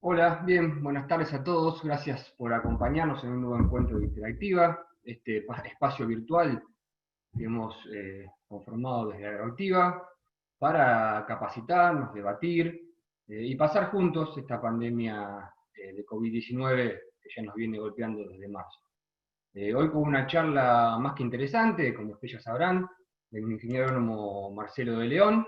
Hola, bien, buenas tardes a todos. Gracias por acompañarnos en un nuevo encuentro de Interactiva, este espacio virtual que hemos conformado desde Agroactiva para capacitarnos, debatir y pasar juntos esta pandemia de COVID-19 que ya nos viene golpeando desde marzo. Hoy con una charla más que interesante, como ustedes ya sabrán, del ingeniero agrónomo Marcelo de León.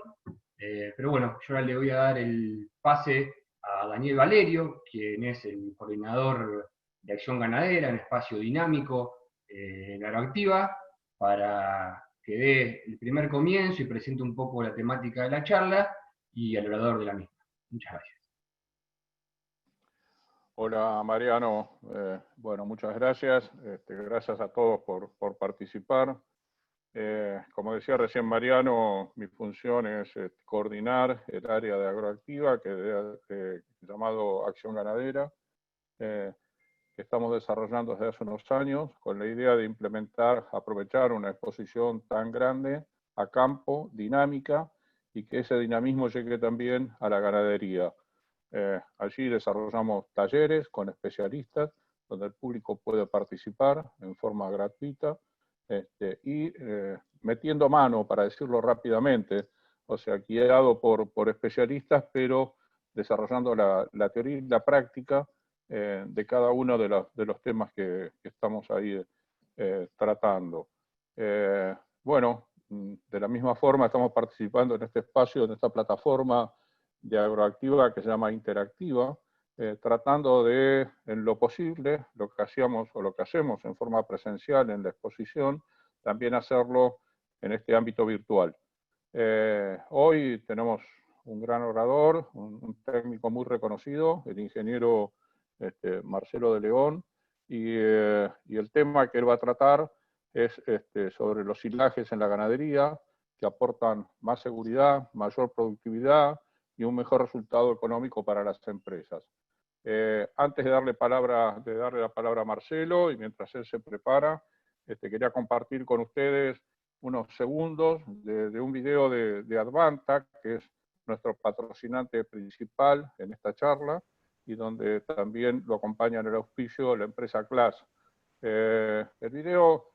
Pero bueno, yo ahora le voy a dar el pase a Daniel Valerio, quien es el coordinador de Acción Ganadera en Espacio Dinámico en Agroactiva, para que dé el primer comienzo y presente un poco la temática de la charla y el orador de la misma. Muchas gracias. Hola Mariano, bueno, muchas gracias. Gracias a todos por participar. Como decía recién Mariano, mi función es coordinar el área de Agroactiva, que llamado Acción Ganadera, que estamos desarrollando desde hace unos años con la idea de aprovechar una exposición tan grande a campo, dinámica, y que ese dinamismo llegue también a la ganadería. Allí desarrollamos talleres con especialistas donde el público puede participar en forma gratuita y metiendo mano, para decirlo rápidamente, o sea, guiado por especialistas, pero desarrollando la teoría y la práctica de cada uno de los temas que estamos ahí tratando. Bueno, de la misma forma estamos participando en este espacio, en esta plataforma de Agroactiva que se llama Interactiva, tratando de, en lo posible, lo que hacíamos o lo que hacemos en forma presencial en la exposición, también hacerlo en este ámbito virtual. Hoy tenemos un gran orador, un técnico muy reconocido, el ingeniero Marcelo de León, y el tema que él va a tratar es sobre los silajes en la ganadería, que aportan más seguridad, mayor productividad y un mejor resultado económico para las empresas. Antes de darle la palabra a Marcelo, y mientras él se prepara, quería compartir con ustedes unos segundos de un video de Advanta, que es nuestro patrocinante principal en esta charla, y donde también lo acompaña en el auspicio la empresa Class. El video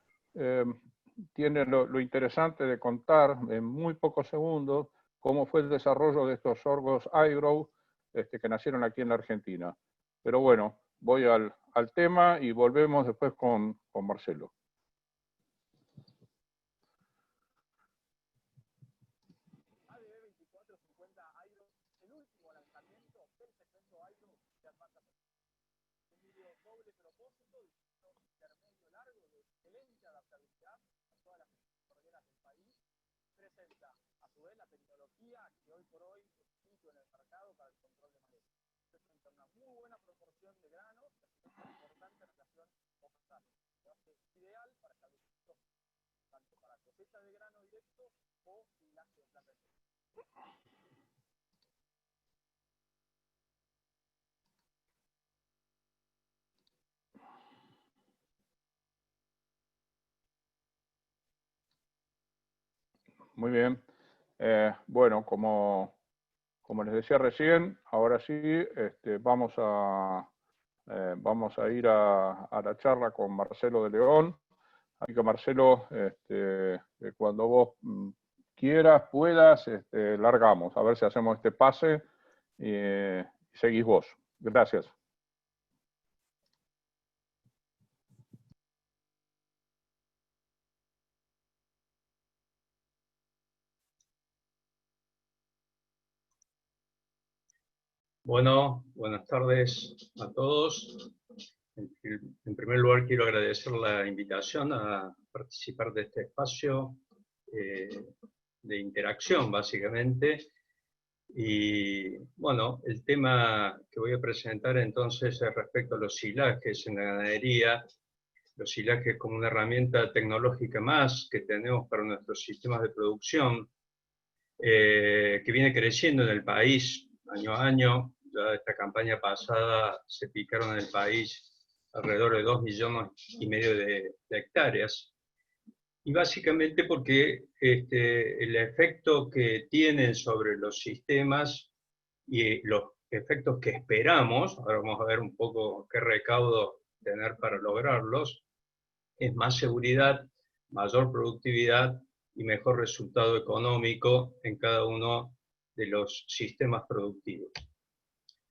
tiene lo interesante de contar en muy pocos segundos cómo fue el desarrollo de estos sorgos iGrow que nacieron aquí en la Argentina. Pero bueno, voy al tema y volvemos después con Marcelo. Muy bien. Bueno, como les decía recién, ahora sí vamos a ir a la charla con Marcelo de León. Así que Marcelo, cuando vos quieras, puedas, largamos. A ver si hacemos este pase y seguís vos. Gracias. Bueno, buenas tardes a todos. En primer lugar, quiero agradecer la invitación a participar de este espacio de interacción, básicamente. Y bueno, el tema que voy a presentar entonces es respecto a los silajes en la ganadería. Los silajes como una herramienta tecnológica más que tenemos para nuestros sistemas de producción, que viene creciendo en el país año a año. Ya esta campaña pasada se picaron en el país alrededor de 2,5 millones de hectáreas. Y básicamente porque el efecto que tienen sobre los sistemas y los efectos que esperamos, ahora vamos a ver un poco qué recaudo tener para lograrlos, es más seguridad, mayor productividad y mejor resultado económico en cada uno de los sistemas productivos.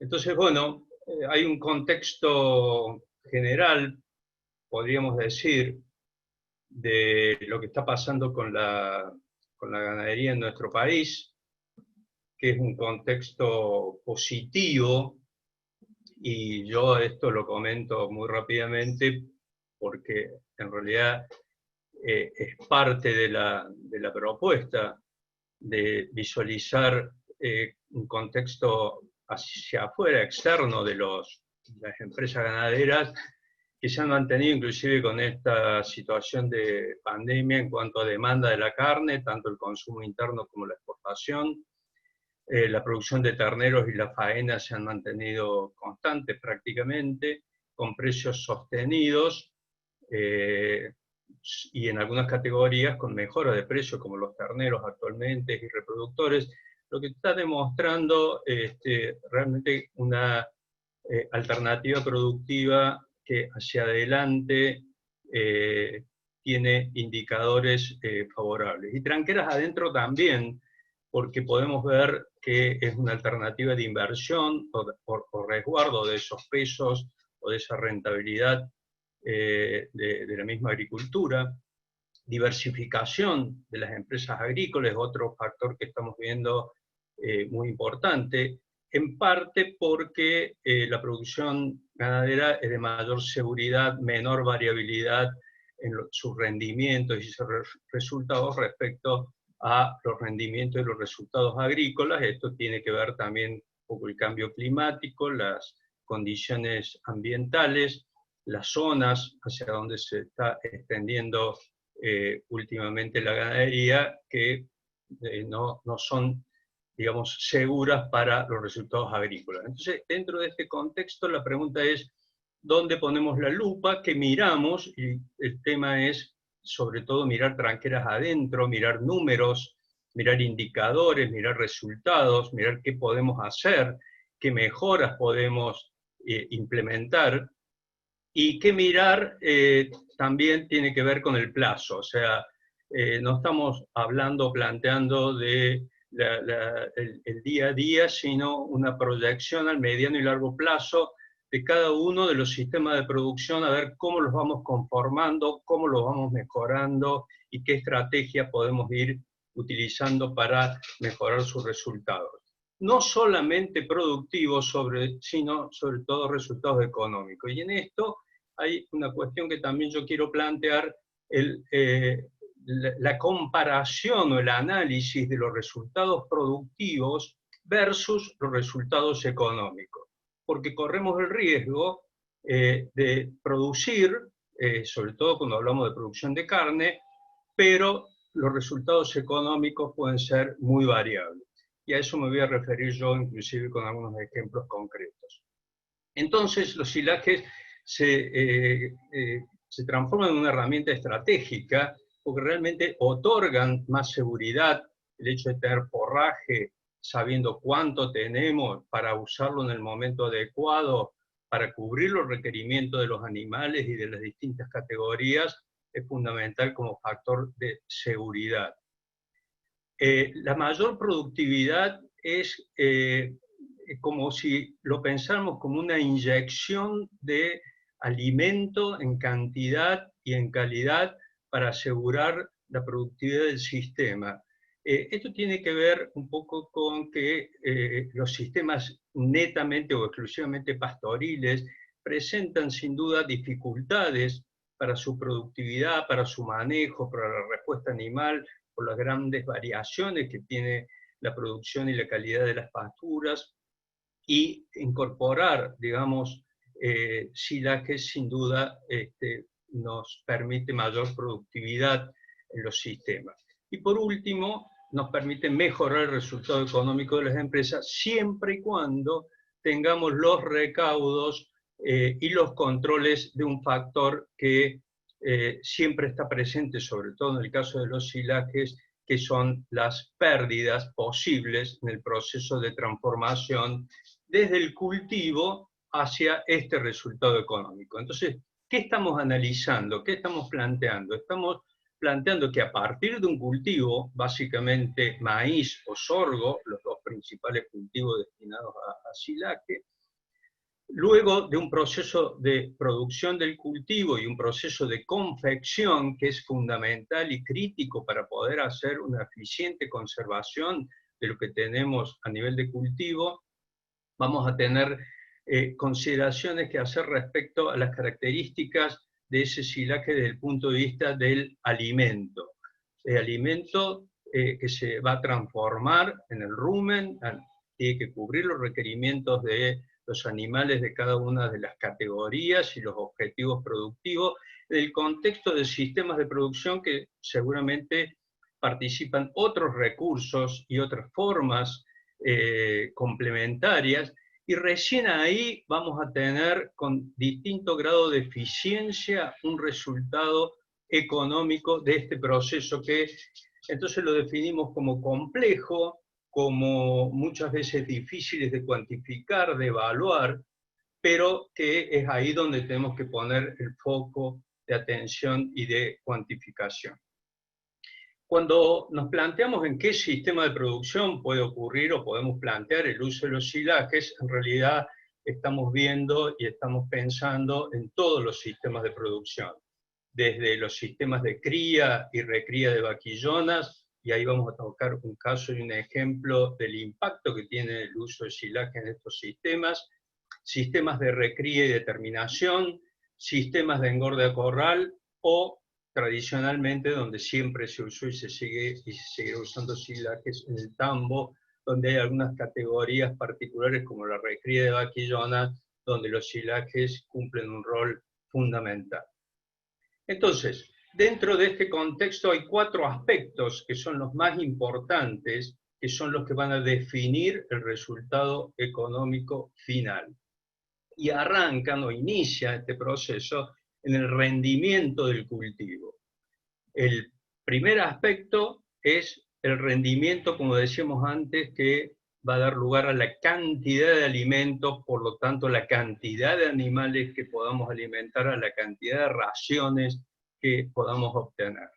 Entonces, bueno, hay un contexto general, podríamos decir, de lo que está pasando con la ganadería en nuestro país, que es un contexto positivo, y yo esto lo comento muy rápidamente porque en realidad es parte de la propuesta de visualizar un contexto hacia afuera, externo de las empresas ganaderas, que se han mantenido inclusive con esta situación de pandemia en cuanto a demanda de la carne, tanto el consumo interno como la exportación. La producción de terneros y la faena se han mantenido constantes prácticamente, con precios sostenidos, y en algunas categorías con mejora de precio, como los terneros actualmente y reproductores, lo que está demostrando realmente una alternativa productiva que hacia adelante tiene indicadores favorables. Y tranqueras adentro también, porque podemos ver que es una alternativa de inversión o resguardo de esos pesos o de esa rentabilidad de la misma agricultura. Diversificación de las empresas agrícolas, otro factor que estamos viendo muy importante, en parte porque la producción ganadera es de mayor seguridad, menor variabilidad en sus rendimientos y sus resultados respecto a los rendimientos y los resultados agrícolas. Esto tiene que ver también un poco el cambio climático, las condiciones ambientales, las zonas hacia donde se está extendiendo últimamente la ganadería, que no son, digamos, seguras para los resultados agrícolas. Entonces, dentro de este contexto, la pregunta es, ¿dónde ponemos la lupa? ¿Qué miramos? Y el tema es, sobre todo, mirar tranqueras adentro, mirar números, mirar indicadores, mirar resultados, mirar qué podemos hacer, qué mejoras podemos implementar. Y qué mirar también tiene que ver con el plazo, o sea, no estamos hablando, planteando de el día a día, sino una proyección al mediano y largo plazo de cada uno de los sistemas de producción, a ver cómo los vamos conformando, cómo los vamos mejorando y qué estrategia podemos ir utilizando para mejorar sus resultados. No solamente productivos, sino sobre todo resultados económicos. Y en esto hay una cuestión que también yo quiero plantear, la comparación o el análisis de los resultados productivos versus los resultados económicos. Porque corremos el riesgo de producir, sobre todo cuando hablamos de producción de carne, pero los resultados económicos pueden ser muy variables. Y a eso me voy a referir yo, inclusive con algunos ejemplos concretos. Entonces, los silajes se transforman en una herramienta estratégica porque realmente otorgan más seguridad, el hecho de tener forraje, sabiendo cuánto tenemos para usarlo en el momento adecuado, para cubrir los requerimientos de los animales y de las distintas categorías, es fundamental como factor de seguridad. La mayor productividad es como si lo pensáramos como una inyección de alimento en cantidad y en calidad para asegurar la productividad del sistema. Esto tiene que ver un poco con que los sistemas netamente o exclusivamente pastoriles presentan sin duda dificultades para su productividad, para su manejo, para la respuesta animal, por las grandes variaciones que tiene la producción y la calidad de las pasturas, y incorporar, digamos, silajes sin duda nos permite mayor productividad en los sistemas. Y por último, nos permite mejorar el resultado económico de las empresas siempre y cuando tengamos los recaudos y los controles de un factor que siempre está presente, sobre todo en el caso de los silajes, que son las pérdidas posibles en el proceso de transformación desde el cultivo hacia este resultado económico. Entonces, ¿qué estamos analizando? ¿Qué estamos planteando? Estamos planteando que a partir de un cultivo, básicamente maíz o sorgo, los dos principales cultivos destinados a silaje, luego de un proceso de producción del cultivo y un proceso de confección que es fundamental y crítico para poder hacer una eficiente conservación de lo que tenemos a nivel de cultivo, vamos a tener consideraciones que hacer respecto a las características de ese silaje desde el punto de vista del alimento. El alimento que se va a transformar en el rumen, tiene que cubrir los requerimientos de los animales de cada una de las categorías y los objetivos productivos, en el contexto de sistemas de producción que seguramente participan otros recursos y otras formas complementarias, y recién ahí vamos a tener con distinto grado de eficiencia un resultado económico de este proceso que entonces lo definimos como complejo, como muchas veces difíciles de cuantificar, de evaluar, pero que es ahí donde tenemos que poner el foco de atención y de cuantificación. Cuando nos planteamos en qué sistema de producción puede ocurrir o podemos plantear el uso de los silajes, en realidad estamos viendo y estamos pensando en todos los sistemas de producción, desde los sistemas de cría y recría de vaquillonas, y ahí vamos a tocar un caso y un ejemplo del impacto que tiene el uso de silaje en estos sistemas, sistemas de recría y determinación, sistemas de engorde a corral o tradicionalmente donde siempre se usó y se sigue usando silajes en el tambo, donde hay algunas categorías particulares como la recría de vaquillonas, donde los silajes cumplen un rol fundamental. Entonces, dentro de este contexto hay 4 aspectos que son los más importantes, que son los que van a definir el resultado económico final. Y arrancan o inicia este proceso en el rendimiento del cultivo. El primer aspecto es el rendimiento, como decíamos antes, que va a dar lugar a la cantidad de alimentos, por lo tanto la cantidad de animales que podamos alimentar, a la cantidad de raciones que podamos obtener.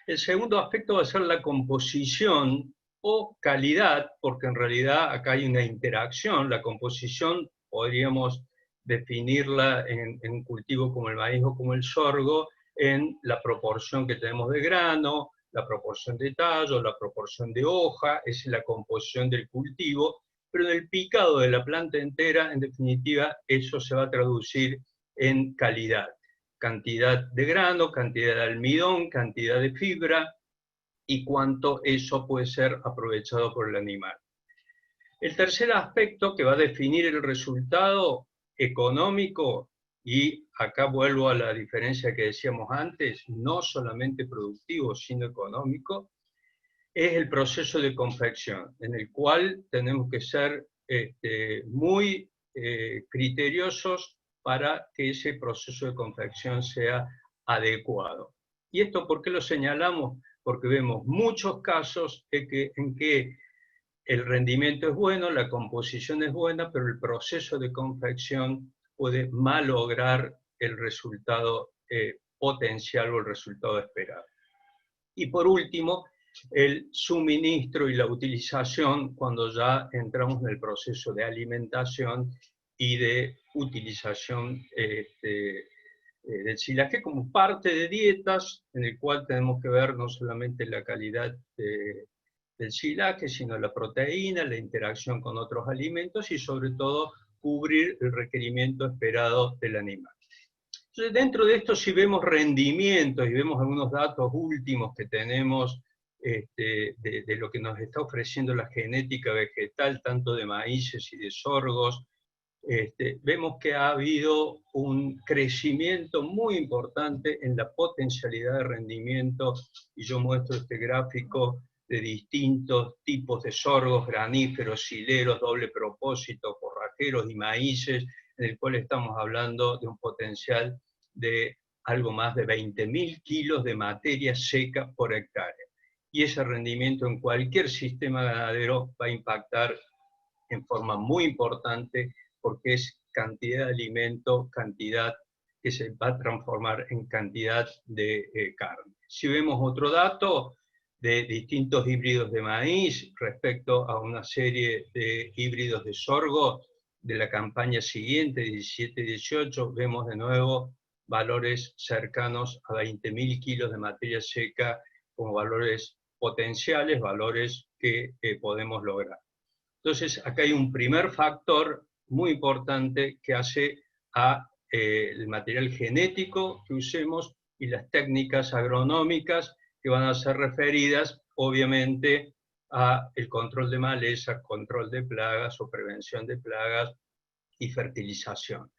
El segundo aspecto va a ser la composición o calidad, porque en realidad acá hay una interacción. La composición podríamos definirla en un cultivo como el maíz o como el sorgo, en la proporción que tenemos de grano, la proporción de tallo, la proporción de hoja, es la composición del cultivo, pero en el picado de la planta entera, en definitiva, eso se va a traducir en calidad. Cantidad de grano, cantidad de almidón, cantidad de fibra, y cuánto eso puede ser aprovechado por el animal. El tercer aspecto que va a definir el resultado económico, y acá vuelvo a la diferencia que decíamos antes, no solamente productivo, sino económico, es el proceso de confección, en el cual tenemos que ser muy criteriosos para que ese proceso de confección sea adecuado. ¿Y esto por qué lo señalamos? Porque vemos muchos casos en que el rendimiento es bueno, la composición es buena, pero el proceso de confección puede malograr el resultado potencial o el resultado esperado. Y por último, el suministro y la utilización cuando ya entramos en el proceso de alimentación y de utilización del silaje como parte de dietas, en el cual tenemos que ver no solamente la calidad del silaje, sino la proteína, la interacción con otros alimentos y sobre todo cubrir el requerimiento esperado del animal. Entonces, dentro de esto, si vemos rendimientos y vemos algunos datos últimos que tenemos de lo que nos está ofreciendo la genética vegetal, tanto de maíces y de sorgos, vemos que ha habido un crecimiento muy importante en la potencialidad de rendimiento, y yo muestro este gráfico de distintos tipos de sorgos, graníferos, sileros, doble propósito, forrajeros y maíces, en el cual estamos hablando de un potencial de algo más de 20.000 kilos de materia seca por hectárea. y ese rendimiento en cualquier sistema ganadero va a impactar en forma muy importante, porque es cantidad de alimento, cantidad que se va a transformar en cantidad de carne. Si vemos otro dato de distintos híbridos de maíz respecto a una serie de híbridos de sorgo de la campaña siguiente, 17-18, vemos de nuevo valores cercanos a 20.000 kilos de materia seca como valores potenciales, valores que podemos lograr. Entonces, acá hay un primer factor muy importante que hace a el material genético que usemos y las técnicas agronómicas que van a ser referidas, obviamente, a el control de maleza, control de plagas o prevención de plagas y fertilización.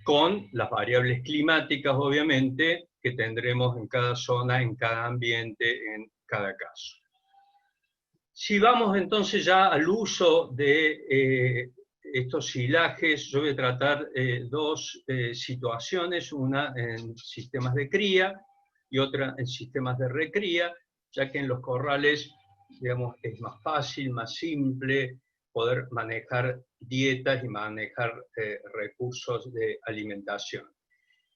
Con las variables climáticas, obviamente, que tendremos en cada zona, en cada ambiente, en cada caso. Si vamos entonces ya al uso de estos silajes, yo voy a tratar dos situaciones, una en sistemas de cría y otra en sistemas de recría, ya que en los corrales, digamos, es más fácil, más simple poder manejar dietas y manejar recursos de alimentación.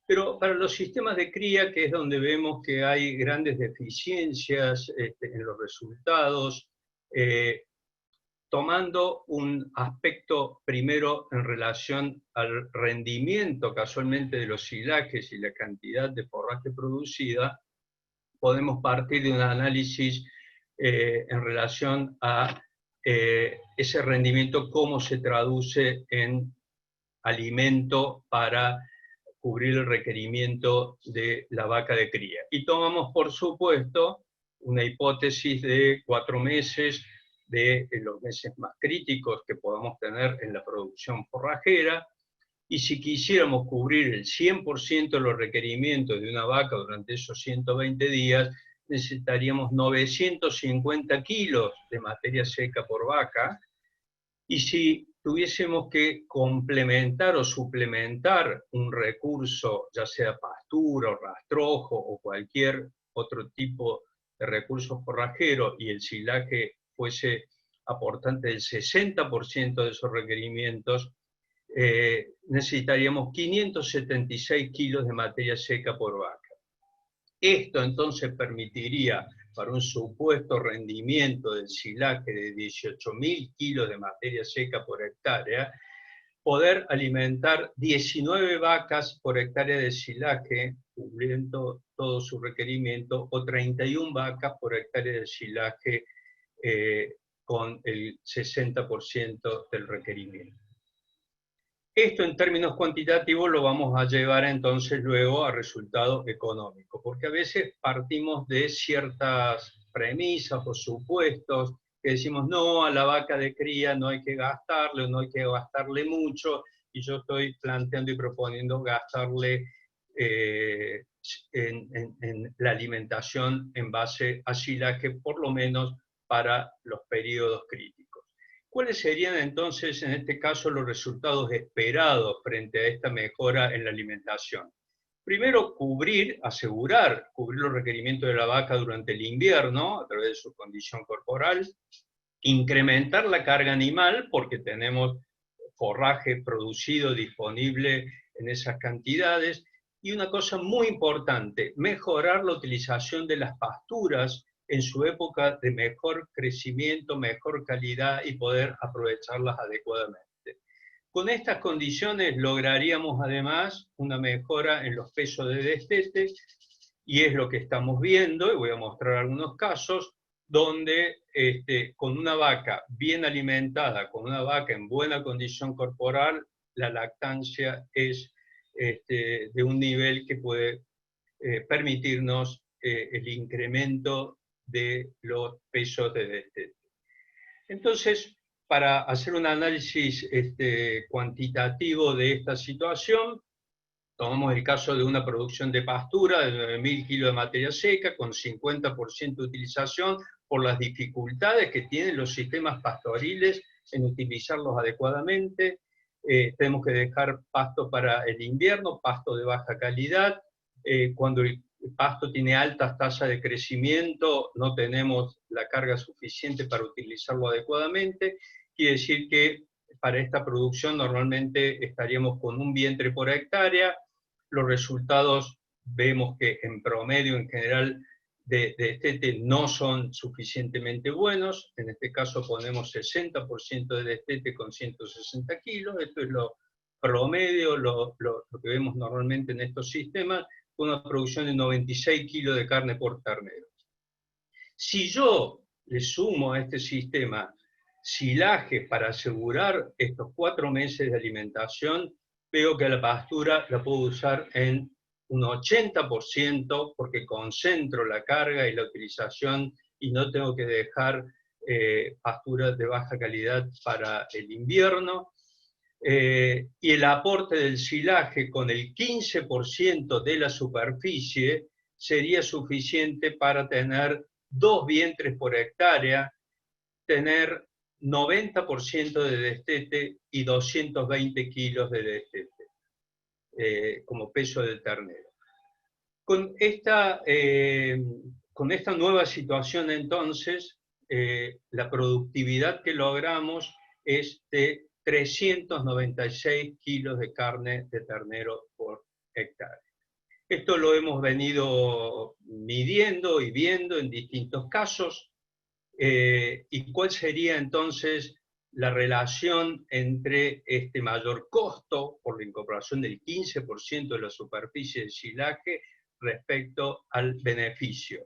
Pero para los sistemas de cría, que es donde vemos que hay grandes deficiencias en los resultados, tomando un aspecto primero en relación al rendimiento casualmente de los silajes y la cantidad de forraje producida, podemos partir de un análisis en relación a ese rendimiento, cómo se traduce en alimento para cubrir el requerimiento de la vaca de cría. Y tomamos, por supuesto, una hipótesis de 4 meses, de los meses más críticos que podamos tener en la producción forrajera, y si quisiéramos cubrir el 100% de los requerimientos de una vaca durante esos 120 días, necesitaríamos 950 kilos de materia seca por vaca, y si tuviésemos que complementar o suplementar un recurso, ya sea pastura o rastrojo o cualquier otro tipo de recurso forrajero, y el silaje fuese aportante del 60% de esos requerimientos, necesitaríamos 576 kilos de materia seca por vaca. Esto entonces permitiría, para un supuesto rendimiento del silaje de 18.000 kilos de materia seca por hectárea, poder alimentar 19 vacas por hectárea de silaje, cubriendo todo su requerimiento, o 31 vacas por hectárea de silaje con el 60% del requerimiento. Esto en términos cuantitativos lo vamos a llevar entonces luego a resultado económico, porque a veces partimos de ciertas premisas o supuestos que decimos, no, a la vaca de cría no hay que gastarle, o no hay que gastarle mucho, y yo estoy planteando y proponiendo gastarle en la alimentación en base a silaje, por lo menos para los periodos críticos. ¿Cuáles serían entonces, en este caso, los resultados esperados frente a esta mejora en la alimentación? Primero, asegurar cubrir los requerimientos de la vaca durante el invierno a través de su condición corporal, incrementar la carga animal porque tenemos forraje producido disponible en esas cantidades, y una cosa muy importante, mejorar la utilización de las pasturas en su época de mejor crecimiento, mejor calidad, y poder aprovecharlas adecuadamente. Con estas condiciones lograríamos además una mejora en los pesos de destete, y es lo que estamos viendo, y voy a mostrar algunos casos, donde con una vaca bien alimentada, con una vaca en buena condición corporal, la lactancia es de un nivel que puede permitirnos el incremento de los pesos de destete. Entonces, para hacer un análisis cuantitativo de esta situación, tomamos el caso de una producción de pastura de 9.000 kilos de materia seca con 50% de utilización por las dificultades que tienen los sistemas pastoriles en utilizarlos adecuadamente. Tenemos que dejar pasto para el invierno, pasto de baja calidad. Cuando el pasto tiene altas tasas de crecimiento, no tenemos la carga suficiente para utilizarlo adecuadamente, quiere decir que para esta producción normalmente estaríamos con un vientre por hectárea. Los resultados vemos que en promedio, en general, de destete no son suficientemente buenos. En este caso ponemos 60% de destete con 160 kilos. Esto es lo promedio, lo que vemos normalmente en estos sistemas, con una producción de 96 kilos de carne por ternero. Si yo le sumo a este sistema silaje para asegurar estos 4 meses de alimentación, veo que la pastura la puedo usar en un 80% porque concentro la carga y la utilización y no tengo que dejar pasturas de baja calidad para el invierno. Y el aporte del silaje con el 15% de la superficie sería suficiente para tener 2 vientres por hectárea, tener 90% de destete y 220 kilos de destete como peso del ternero. Con esta nueva situación entonces, la productividad que logramos es de 396 kilos de carne de ternero por hectárea. Esto lo hemos venido midiendo y viendo en distintos casos. ¿Y cuál sería entonces la relación entre este mayor costo por la incorporación del 15% de la superficie de silaje respecto al beneficio?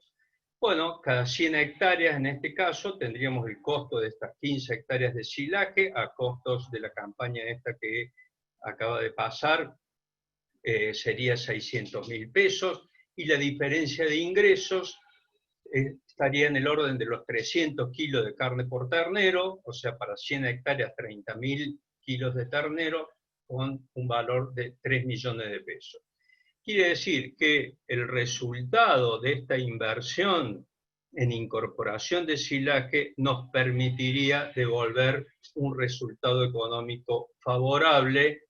Bueno, cada 100 hectáreas en este caso tendríamos el costo de estas 15 hectáreas de silaje a costos de la campaña esta que acaba de pasar, sería 600.000 pesos, y la diferencia de ingresos estaría en el orden de los 300 kilos de carne por ternero, o sea, para 100 hectáreas 30.000 kilos de ternero con un valor de 3 millones de pesos. Quiere decir que el resultado de esta inversión en incorporación de silaje nos permitiría devolver un resultado económico favorable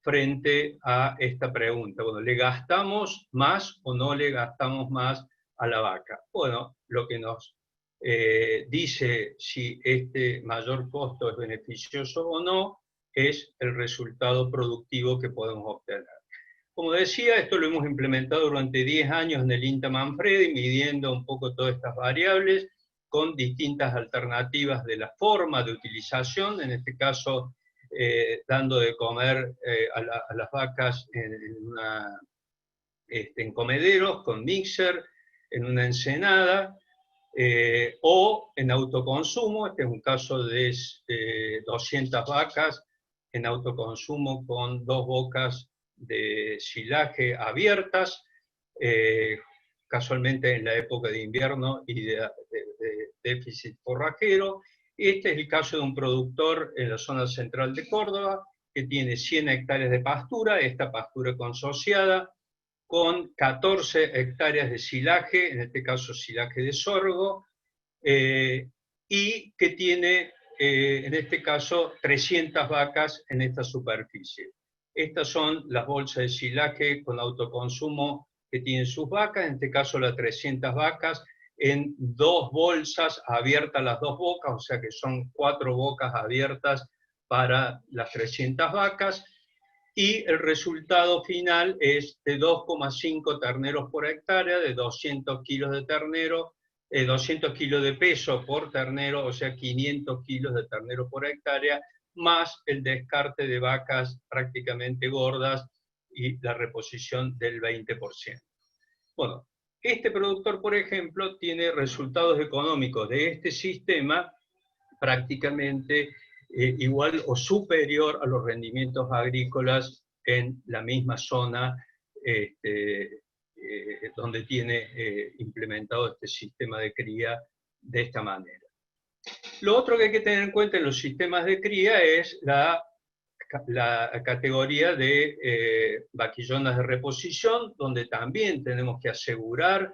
frente a esta pregunta. Bueno, ¿le gastamos más o no le gastamos más a la vaca? Bueno, lo que nos dice si este mayor costo es beneficioso o no es el resultado productivo que podemos obtener. Como decía, esto lo hemos implementado durante 10 años en el INTA Manfredi, midiendo un poco todas estas variables con distintas alternativas de la forma de utilización, en este caso dando de comer a las vacas en comederos, con mixer, en una ensenada, o en autoconsumo. Este es un caso de 200 vacas en autoconsumo con 2 bocas de silaje abiertas, casualmente en la época de invierno y de déficit forrajero. Este es el caso de un productor en la zona central de Córdoba que tiene 100 hectáreas de pastura, esta pastura consociada, con 14 hectáreas de silaje, en este caso silaje de sorgo, y que tiene, en este caso, 300 vacas en esta superficie. Estas son las bolsas de silaje con autoconsumo que tienen sus vacas, en este caso las 300 vacas, en 2 bolsas abiertas las 2 bocas, o sea que son 4 bocas abiertas para las 300 vacas, y el resultado final es de 2,5 terneros por hectárea, de 200 kilos de ternero, 200 kilos de peso por ternero, o sea 500 kilos de ternero por hectárea, más el descarte de vacas prácticamente gordas y la reposición del 20%. Bueno, este productor, por ejemplo, tiene resultados económicos de este sistema prácticamente igual o superior a los rendimientos agrícolas en la misma zona donde tiene implementado este sistema de cría de esta manera. Lo otro que hay que tener en cuenta en los sistemas de cría es la categoría de vaquillonas de reposición, donde también tenemos que asegurar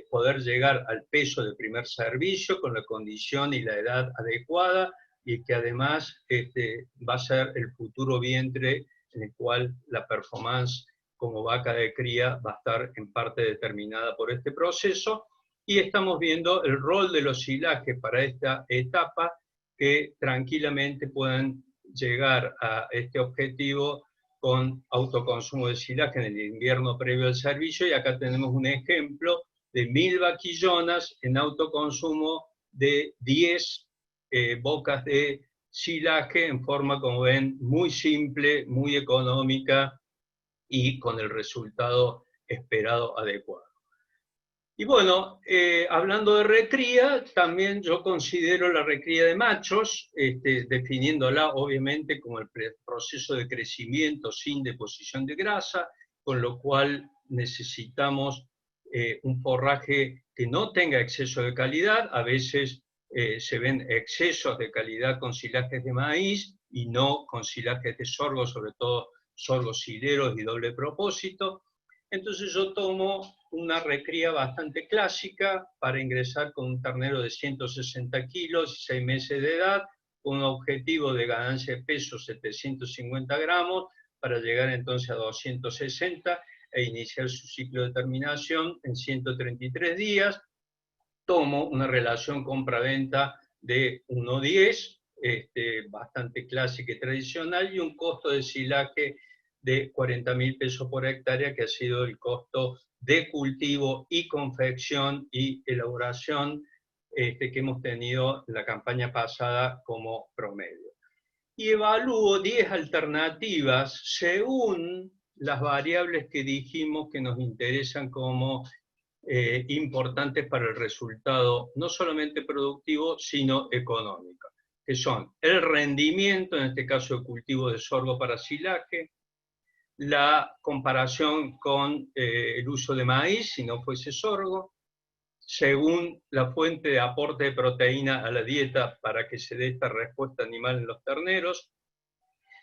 poder llegar al peso de primer servicio con la condición y la edad adecuada, y que además va a ser el futuro vientre en el cual la performance como vaca de cría va a estar en parte determinada por este proceso, y estamos viendo el rol de los silajes para esta etapa, que tranquilamente puedan llegar a este objetivo con autoconsumo de silaje en el invierno previo al servicio, y acá tenemos un ejemplo de 1000 vaquillonas en autoconsumo de 10 bocas de silaje en forma, como ven, muy simple, muy económica y con el resultado esperado adecuado. Y bueno, hablando de recría, también yo considero la recría de machos, definiéndola obviamente como el proceso de crecimiento sin deposición de grasa, con lo cual necesitamos un forraje que no tenga exceso de calidad. A veces se ven excesos de calidad con silajes de maíz y no con silajes de sorgo, sobre todo sorgos sileros y doble propósito. Entonces yo tomo una recría bastante clásica para ingresar con un ternero de 160 kilos y 6 meses de edad, con un objetivo de ganancia de peso 750 gramos, para llegar entonces a 260 e iniciar su ciclo de terminación en 133 días. Tomo una relación compra-venta de 1:10, bastante clásica y tradicional, y un costo de silaje de 40.000 pesos por hectárea, que ha sido el costo de cultivo y confección y elaboración que hemos tenido la campaña pasada como promedio. Y evalúo 10 alternativas según las variables que dijimos que nos interesan como importantes para el resultado, no solamente productivo, sino económico, que son el rendimiento, en este caso de cultivo de sorgo para silaje, la comparación con el uso de maíz, si no fuese sorgo, según la fuente de aporte de proteína a la dieta para que se dé esta respuesta animal en los terneros,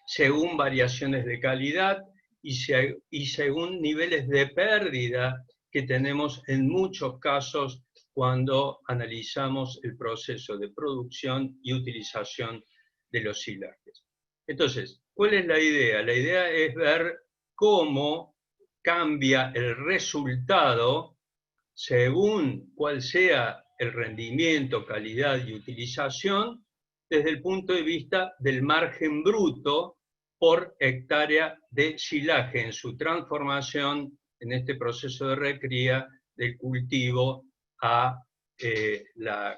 según variaciones de calidad y según niveles de pérdida que tenemos en muchos casos cuando analizamos el proceso de producción y utilización de los silajes. Entonces, ¿cuál es la idea? La idea es ver cómo cambia el resultado según cuál sea el rendimiento, calidad y utilización desde el punto de vista del margen bruto por hectárea de silaje en su transformación en este proceso de recría del cultivo a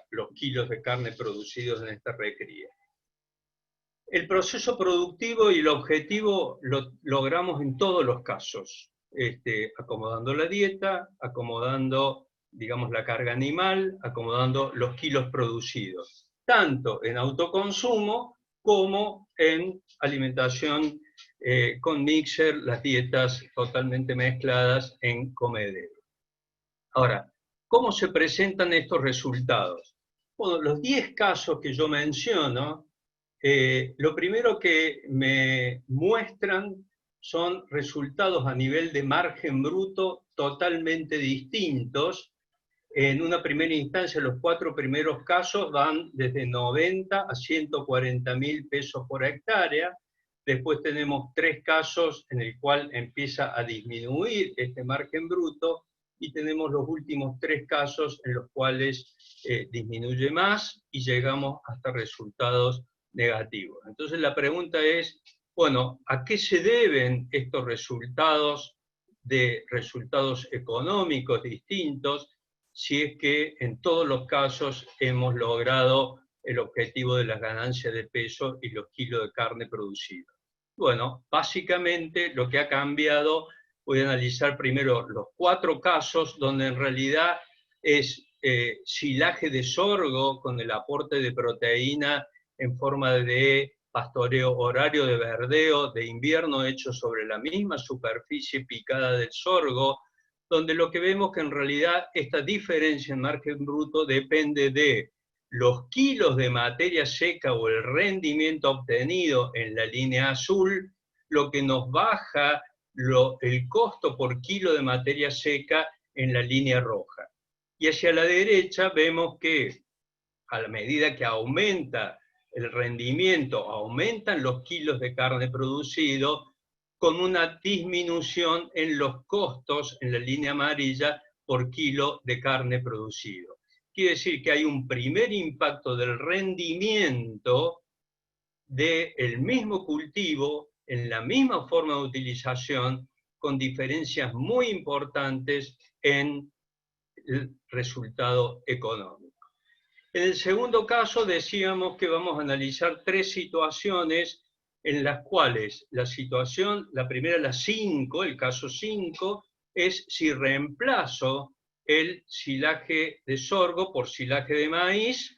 los kilos de carne producidos en esta recría. El proceso productivo y el objetivo lo logramos en todos los casos, acomodando la dieta, acomodando, digamos, la carga animal, acomodando los kilos producidos, tanto en autoconsumo como en alimentación con mixer, las dietas totalmente mezcladas en comedero. Ahora, ¿cómo se presentan estos resultados? Bueno, los 10 casos que yo menciono, lo primero que me muestran son resultados a nivel de margen bruto totalmente distintos. En una primera instancia, los 4 primeros casos van desde 90 a 140.000 pesos por hectárea. Después tenemos 3 casos en el cual empieza a disminuir este margen bruto, y tenemos los últimos 3 casos en los cuales disminuye más y llegamos hasta resultados negativos. Entonces la pregunta es, bueno, ¿a qué se deben estos resultados económicos distintos si es que en todos los casos hemos logrado el objetivo de las ganancias de peso y los kilos de carne producidos? Bueno, básicamente lo que ha cambiado, voy a analizar primero los 4 casos donde en realidad es silaje de sorgo con el aporte de proteína en forma de pastoreo horario de verdeo de invierno hecho sobre la misma superficie picada del sorgo, donde lo que vemos que en realidad esta diferencia en margen bruto depende de los kilos de materia seca o el rendimiento obtenido en la línea azul, lo que nos baja el costo por kilo de materia seca en la línea roja. Y hacia la derecha vemos que a la medida que aumenta el rendimiento, aumentan los kilos de carne producido, con una disminución en los costos en la línea amarilla por kilo de carne producido. Quiere decir que hay un primer impacto del rendimiento del mismo cultivo, en la misma forma de utilización, con diferencias muy importantes en el resultado económico. En el segundo caso decíamos que vamos a analizar 3 situaciones en las cuales la primera, la 5, el caso 5, es si reemplazo el silaje de sorgo por silaje de maíz,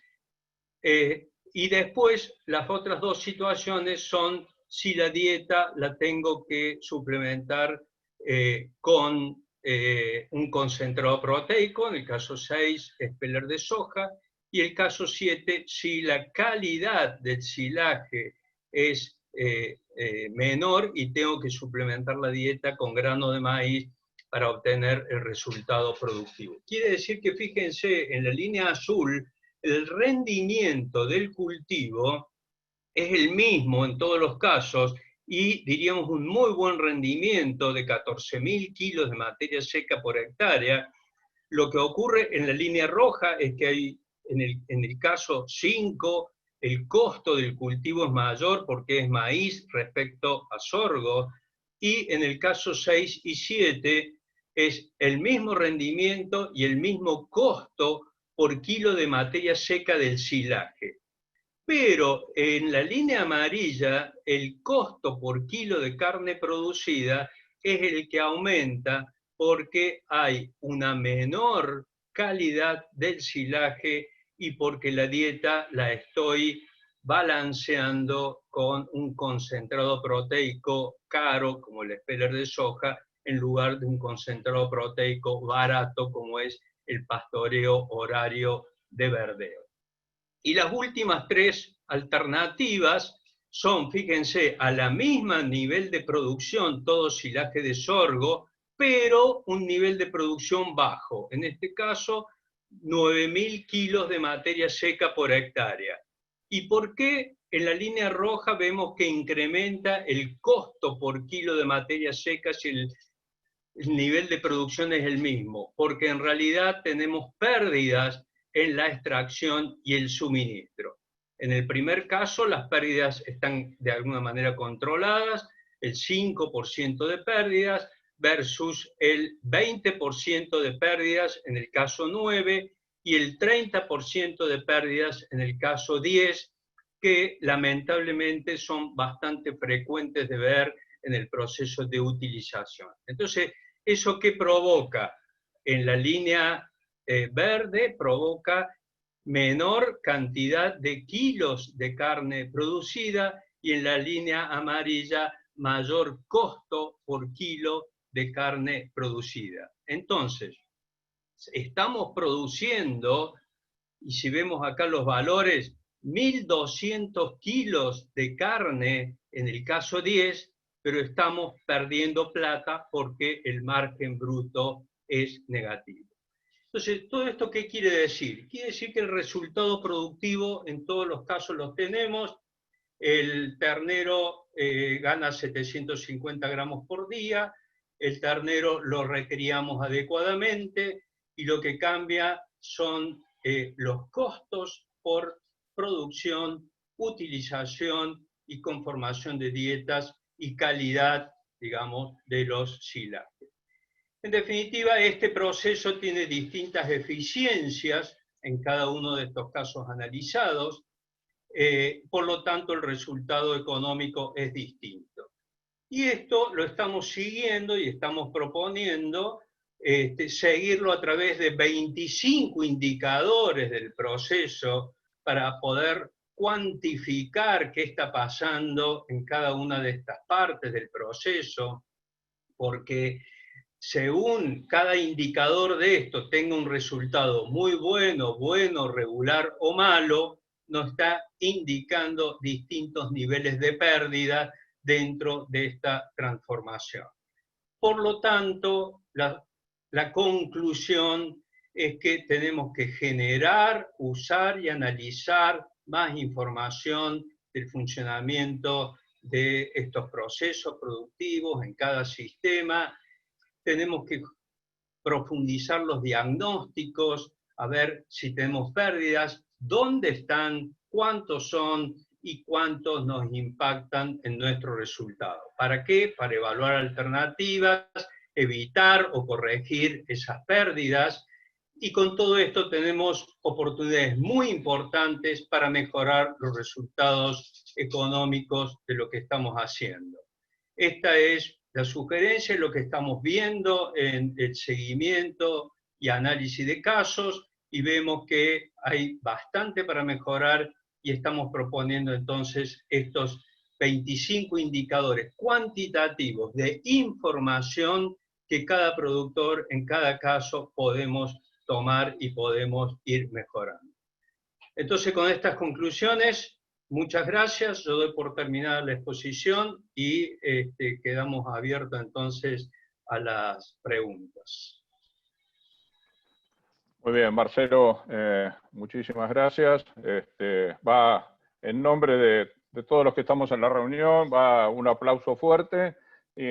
y después las otras 2 situaciones son si la dieta la tengo que suplementar con un concentrado proteico, en el caso 6 es peler de soja, y el caso 7 si la calidad del silaje es menor y tengo que suplementar la dieta con grano de maíz para obtener el resultado productivo. Quiere decir que fíjense, en la línea azul, el rendimiento del cultivo es el mismo en todos los casos y diríamos un muy buen rendimiento de 14.000 kilos de materia seca por hectárea. Lo que ocurre en la línea roja es que hay, en el caso 5, el costo del cultivo es mayor porque es maíz respecto a sorgo, y en el caso 6 y 7 es el mismo rendimiento y el mismo costo por kilo de materia seca del silaje. Pero en la línea amarilla, el costo por kilo de carne producida es el que aumenta porque hay una menor calidad del silaje y porque la dieta la estoy balanceando con un concentrado proteico caro, como el speller de soja, en lugar de un concentrado proteico barato, como es el pastoreo horario de verdeo. Y las últimas 3 alternativas son, fíjense, a la misma nivel de producción, todo silaje de sorgo, pero un nivel de producción bajo. En este caso, 9.000 kilos de materia seca por hectárea. ¿Y por qué en la línea roja vemos que incrementa el costo por kilo de materia seca si el nivel de producción es el mismo? Porque en realidad tenemos pérdidas en la extracción y el suministro. En el primer caso, las pérdidas están de alguna manera controladas, el 5% de pérdidas versus el 20% de pérdidas en el caso 9 y el 30% de pérdidas en el caso 10, que lamentablemente son bastante frecuentes de ver en el proceso de utilización. Entonces, ¿eso qué provoca? En la línea verde provoca menor cantidad de kilos de carne producida y en la línea amarilla mayor costo por kilo de carne producida. Entonces, estamos produciendo, y si vemos acá los valores, 1.200 kilos de carne en el caso 10, pero estamos perdiendo plata porque el margen bruto es negativo. Entonces, ¿todo esto qué quiere decir? Quiere decir que el resultado productivo en todos los casos los tenemos. El ternero gana 750 gramos por día, el ternero lo recriamos adecuadamente y lo que cambia son los costos por producción, utilización y conformación de dietas y calidad, digamos, de los silajes. En definitiva, este proceso tiene distintas eficiencias en cada uno de estos casos analizados, por lo tanto el resultado económico es distinto. Y esto lo estamos siguiendo y estamos proponiendo seguirlo a través de 25 indicadores del proceso para poder cuantificar qué está pasando en cada una de estas partes del proceso, porque según cada indicador de esto tenga un resultado muy bueno, regular o malo, nos está indicando distintos niveles de pérdida dentro de esta transformación. Por lo tanto, la conclusión es que tenemos que generar, usar y analizar más información del funcionamiento de estos procesos productivos en cada sistema. Tenemos que profundizar los diagnósticos, a ver si tenemos pérdidas, dónde están, cuántos son y cuántos nos impactan en nuestro resultado. ¿Para qué? Para evaluar alternativas, evitar o corregir esas pérdidas. Y con todo esto tenemos oportunidades muy importantes para mejorar los resultados económicos de lo que estamos haciendo. Esta es la sugerencia, lo que estamos viendo en el seguimiento y análisis de casos, y vemos que hay bastante para mejorar y estamos proponiendo entonces estos 25 indicadores cuantitativos de información que cada productor en cada caso podemos tomar y podemos ir mejorando. Entonces, con estas conclusiones, muchas gracias. Yo doy por terminada la exposición y quedamos abiertos entonces a las preguntas. Muy bien, Marcelo, muchísimas gracias. Va en nombre de todos los que estamos en la reunión, va un aplauso fuerte y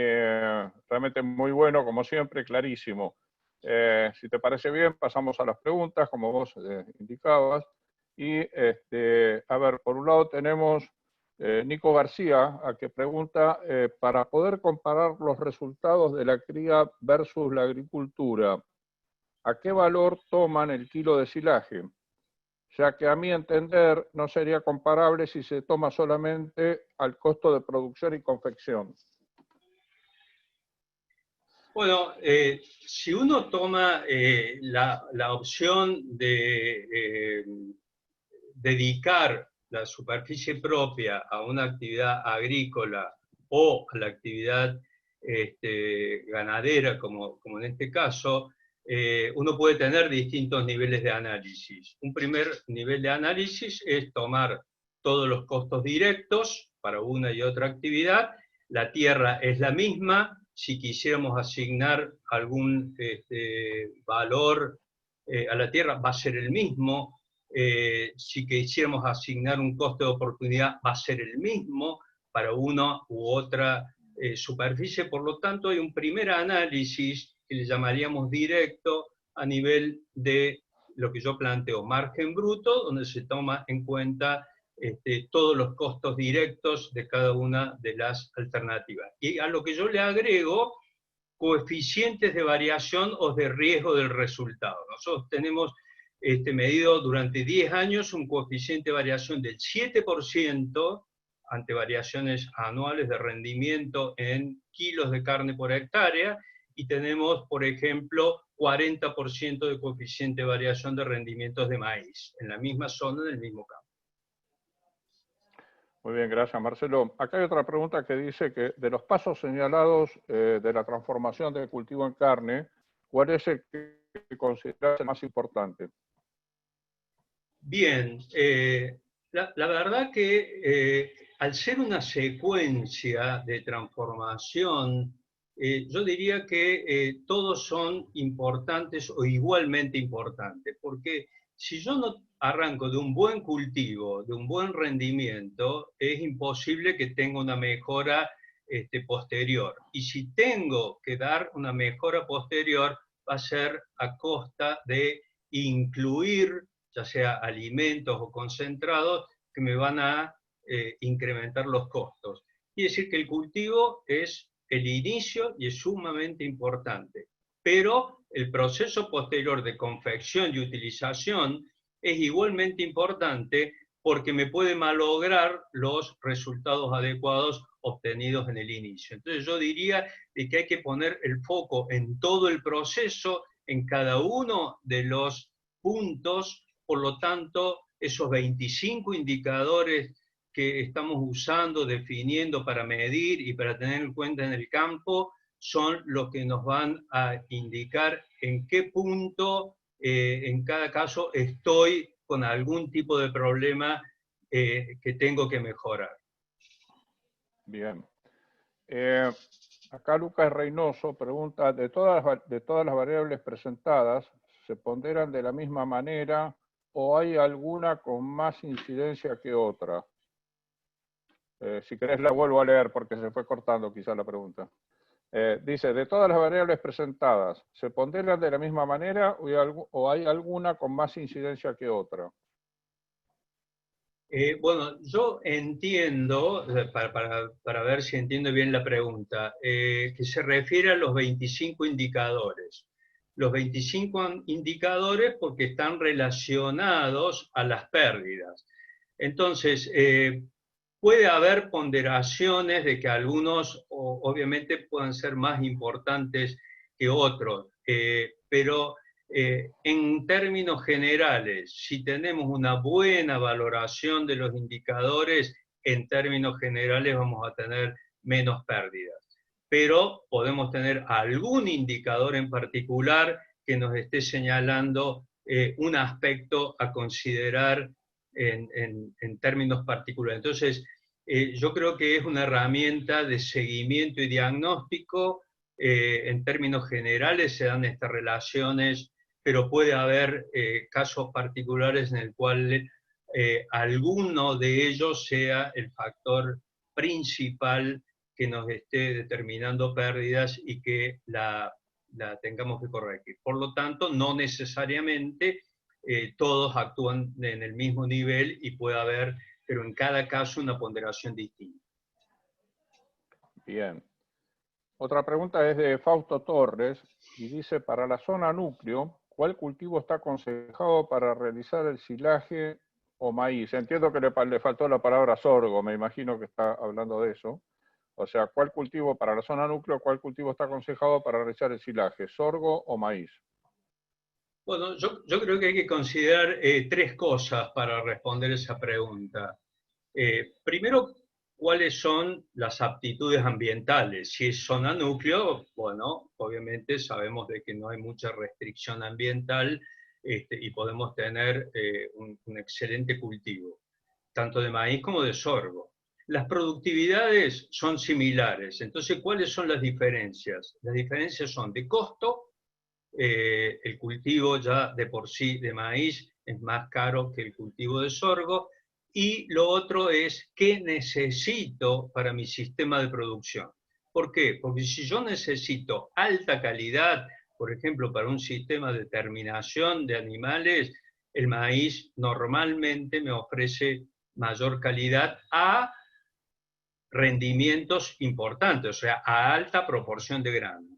realmente muy bueno, como siempre, clarísimo. Si te parece bien, pasamos a las preguntas, como vos indicabas. Y, a ver, por un lado tenemos Nico García, a que pregunta, para poder comparar los resultados de la cría versus la agricultura, ¿a qué valor toman el kilo de silaje? Ya que a mi entender no sería comparable si se toma solamente al costo de producción y confección. Bueno, si uno toma la opción de dedicar la superficie propia a una actividad agrícola o a la actividad ganadera, como en este caso, uno puede tener distintos niveles de análisis. Un primer nivel de análisis es tomar todos los costos directos para una y otra actividad. La tierra es la misma. Si quisiéramos asignar algún valor a la tierra, va a ser el mismo. Si quisiéramos asignar un costo de oportunidad, va a ser el mismo para una u otra superficie. Por lo tanto, hay un primer análisis que le llamaríamos directo a nivel de lo que yo planteo, margen bruto, donde se toma en cuenta todos los costos directos de cada una de las alternativas. Y a lo que yo le agrego coeficientes de variación o de riesgo del resultado. Nosotros tenemos medido durante 10 años un coeficiente de variación del 7% ante variaciones anuales de rendimiento en kilos de carne por hectárea, y tenemos, por ejemplo, 40% de coeficiente de variación de rendimientos de maíz, en la misma zona, en el mismo campo. Muy bien, gracias, Marcelo. Acá hay otra pregunta que dice que de los pasos señalados de la transformación de cultivo en carne, ¿cuál es el que consideras el más importante? Bien, la verdad que al ser una secuencia de transformación, yo diría que todos son importantes o igualmente importantes, porque si yo no arranco de un buen cultivo, de un buen rendimiento, es imposible que tenga una mejora posterior. Y si tengo que dar una mejora posterior, va a ser a costa de incluir ya sea alimentos o concentrados, que me van a incrementar los costos. Quiere decir que el cultivo es el inicio y es sumamente importante, pero el proceso posterior de confección y utilización es igualmente importante porque me puede malograr los resultados adecuados obtenidos en el inicio. Entonces yo diría que hay que poner el foco en todo el proceso, en cada uno de los puntos. Por lo tanto, esos 25 indicadores que estamos usando, definiendo para medir y para tener en cuenta en el campo, son los que nos van a indicar en qué punto, en cada caso, estoy con algún tipo de problema que tengo que mejorar. Bien. Acá Lucas Reynoso pregunta, de todas las variables presentadas, ¿se ponderan de la misma manera o hay alguna con más incidencia que otra? Si querés la vuelvo a leer porque se fue cortando quizá la pregunta. Dice, de todas las variables presentadas, ¿se ponderan de la misma manera o hay alguna con más incidencia que otra? Bueno, yo entiendo, para ver si entiendo bien la pregunta, que se refiere a los 25 indicadores. Los 25 indicadores porque están relacionados a las pérdidas. Entonces, puede haber ponderaciones de que algunos obviamente puedan ser más importantes que otros, pero en términos generales, si tenemos una buena valoración de los indicadores, en términos generales vamos a tener menos pérdidas. Pero podemos tener algún indicador en particular que nos esté señalando un aspecto a considerar en términos particulares. Entonces, yo creo que es una herramienta de seguimiento y diagnóstico. En términos generales se dan estas relaciones, pero puede haber casos particulares en el cual alguno de ellos sea el factor principal que nos esté determinando pérdidas y que la tengamos que corregir. Por lo tanto, no necesariamente todos actúan en el mismo nivel y puede haber, pero en cada caso, una ponderación distinta. Bien. Otra pregunta es de Fausto Torres y dice, para la zona núcleo, ¿cuál cultivo está aconsejado para realizar el silaje o maíz? Entiendo que le faltó la palabra sorgo, me imagino que está hablando de eso. O sea, ¿cuál cultivo para la zona núcleo, cuál cultivo está aconsejado para realizar el silaje, sorgo o maíz? Bueno, yo creo que hay que considerar tres cosas para responder esa pregunta. Primero, ¿cuáles son las aptitudes ambientales? Si es zona núcleo, bueno, obviamente sabemos de que no hay mucha restricción ambiental y podemos tener un excelente cultivo, tanto de maíz como de sorgo. Las productividades son similares, entonces, ¿cuáles son las diferencias? Las diferencias son de costo. El cultivo ya de por sí de maíz es más caro que el cultivo de sorgo, y lo otro es qué necesito para mi sistema de producción. ¿Por qué? Porque si yo necesito alta calidad, por ejemplo, para un sistema de terminación de animales, el maíz normalmente me ofrece mayor calidad a rendimientos importantes, o sea, a alta proporción de grano.